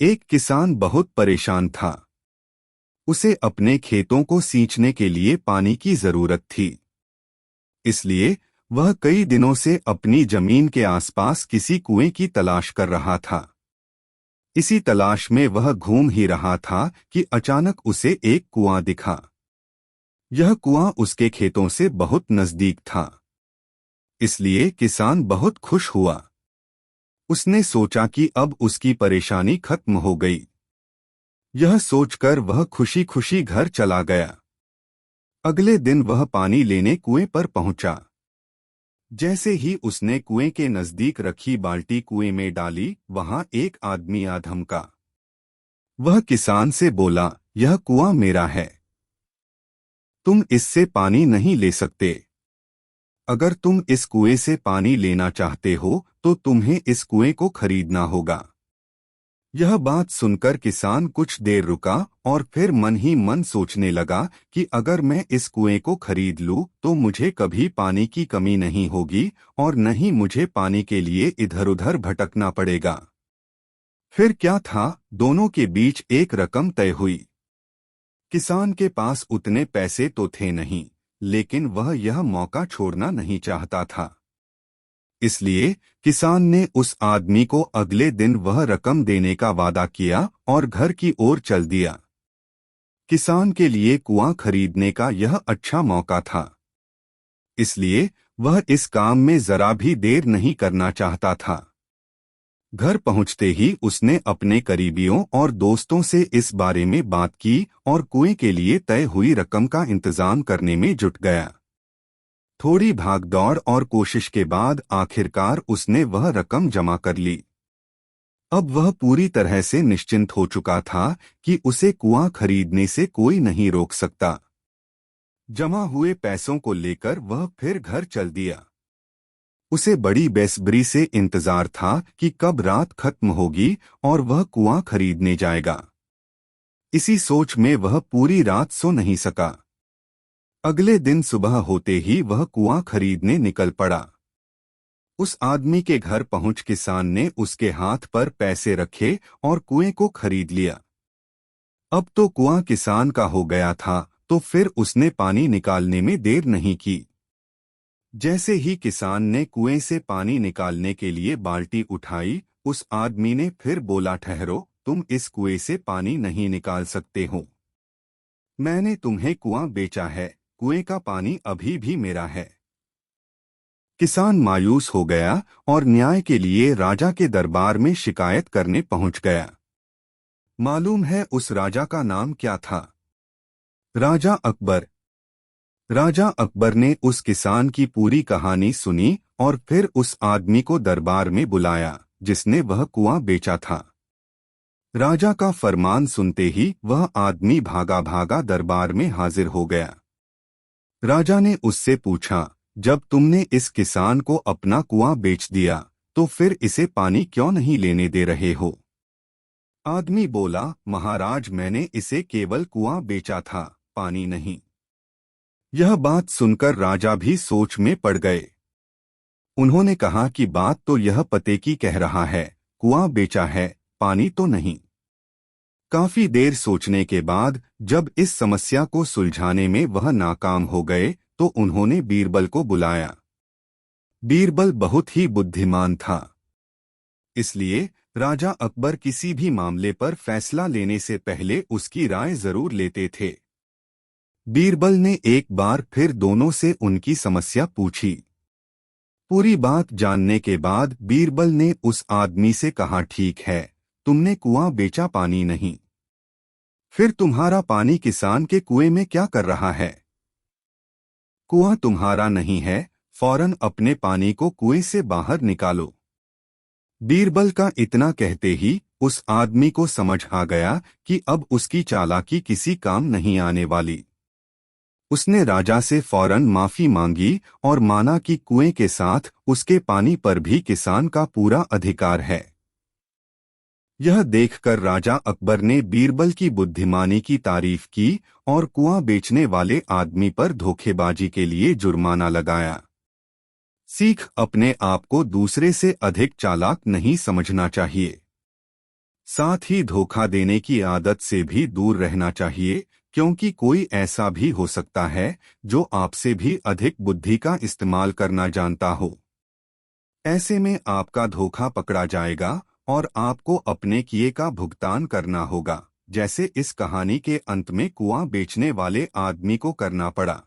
एक किसान बहुत परेशान था। उसे अपने खेतों को सींचने के लिए पानी की जरूरत थी। इसलिए वह कई दिनों से अपनी जमीन के आसपास किसी कुएं की तलाश कर रहा था। इसी तलाश में वह घूम ही रहा था कि अचानक उसे एक कुआं दिखा। यह कुआं उसके खेतों से बहुत नजदीक था, इसलिए किसान बहुत खुश हुआ। उसने सोचा कि अब उसकी परेशानी खत्म हो गई। यह सोचकर वह खुशी खुशी घर चला गया। अगले दिन वह पानी लेने कुएं पर पहुंचा। जैसे ही उसने कुएं के नजदीक रखी बाल्टी कुएं में डाली, वहां एक आदमी आ धमका। वह किसान से बोला, यह कुआं मेरा है, तुम इससे पानी नहीं ले सकते। अगर तुम इस कुएं से पानी लेना चाहते हो तो तुम्हें इस कुएं को खरीदना होगा। यह बात सुनकर किसान कुछ देर रुका और फिर मन ही मन सोचने लगा कि अगर मैं इस कुएं को खरीद लूं तो मुझे कभी पानी की कमी नहीं होगी और न ही मुझे पानी के लिए इधर-उधर भटकना पड़ेगा। फिर क्या था, दोनों के बीच एक रकम तय हुई। किसान के पास उतने पैसे तो थे नहीं, लेकिन वह यह मौका छोड़ना नहीं चाहता था। इसलिए किसान ने उस आदमी को अगले दिन वह रकम देने का वादा किया और घर की ओर चल दिया। किसान के लिए कुआं खरीदने का यह अच्छा मौका था, इसलिए वह इस काम में जरा भी देर नहीं करना चाहता था। घर पहुंचते ही उसने अपने करीबियों और दोस्तों से इस बारे में बात की और कुएं के लिए तय हुई रकम का इंतजाम करने में जुट गया। थोड़ी भागदौड़ और कोशिश के बाद आखिरकार उसने वह रकम जमा कर ली। अब वह पूरी तरह से निश्चिंत हो चुका था कि उसे कुआं खरीदने से कोई नहीं रोक सकता। जमा हुए पैसों को लेकर वह फिर घर चल दिया। उसे बड़ी बेसब्री से इंतजार था कि कब रात खत्म होगी और वह कुआं खरीदने जाएगा। इसी सोच में वह पूरी रात सो नहीं सका। अगले दिन सुबह होते ही वह कुआं खरीदने निकल पड़ा। उस आदमी के घर पहुंच किसान ने उसके हाथ पर पैसे रखे और कुएं को खरीद लिया। अब तो कुआं किसान का हो गया था, तो फिर उसने पानी निकालने में देर नहीं की। जैसे ही किसान ने कुएं से पानी निकालने के लिए बाल्टी उठाई, उस आदमी ने फिर बोला, ठहरो, तुम इस कुएं से पानी नहीं निकाल सकते हो। मैंने तुम्हें कुआं बेचा है, कुएं का पानी अभी भी मेरा है। किसान मायूस हो गया और न्याय के लिए राजा के दरबार में शिकायत करने पहुंच गया। मालूम है उस राजा का नाम क्या था? राजा अकबर। राजा अकबर ने उस किसान की पूरी कहानी सुनी और फिर उस आदमी को दरबार में बुलाया जिसने वह कुआं बेचा था। राजा का फरमान सुनते ही वह आदमी भागा भागा दरबार में हाजिर हो गया। राजा ने उससे पूछा, जब तुमने इस किसान को अपना कुआं बेच दिया तो फिर इसे पानी क्यों नहीं लेने दे रहे हो? आदमी बोला, महाराज, मैंने इसे केवल कुआं बेचा था, पानी नहीं। यह बात सुनकर राजा भी सोच में पड़ गए। उन्होंने कहा कि बात तो यह पते की कह रहा है, कुआं बेचा है, पानी तो नहीं। काफी देर सोचने के बाद जब इस समस्या को सुलझाने में वह नाकाम हो गए तो उन्होंने बीरबल को बुलाया। बीरबल बहुत ही बुद्धिमान था, इसलिए राजा अकबर किसी भी मामले पर फैसला लेने से पहले उसकी राय जरूर लेते थे। बीरबल ने एक बार फिर दोनों से उनकी समस्या पूछी। पूरी बात जानने के बाद बीरबल ने उस आदमी से कहा, ठीक है, तुमने कुआं बेचा, पानी नहीं। फिर तुम्हारा पानी किसान के कुएं में क्या कर रहा है? कुआं तुम्हारा नहीं है, फौरन अपने पानी को कुएं से बाहर निकालो। बीरबल का इतना कहते ही उस आदमी को समझ आ गया कि अब उसकी चालाकी किसी काम नहीं आने वाली। उसने राजा से फौरन माफी मांगी और माना कि कुएं के साथ उसके पानी पर भी किसान का पूरा अधिकार है। यह देखकर राजा अकबर ने बीरबल की बुद्धिमानी की तारीफ की और कुआं बेचने वाले आदमी पर धोखेबाजी के लिए जुर्माना लगाया। सीख, अपने आप को दूसरे से अधिक चालाक नहीं समझना चाहिए। साथ ही धोखा देने की आदत से भी दूर रहना चाहिए, क्योंकि कोई ऐसा भी हो सकता है जो आपसे भी अधिक बुद्धि का इस्तेमाल करना जानता हो। ऐसे में आपका धोखा पकड़ा जाएगा और आपको अपने किए का भुगतान करना होगा, जैसे इस कहानी के अंत में कुआं बेचने वाले आदमी को करना पड़ा।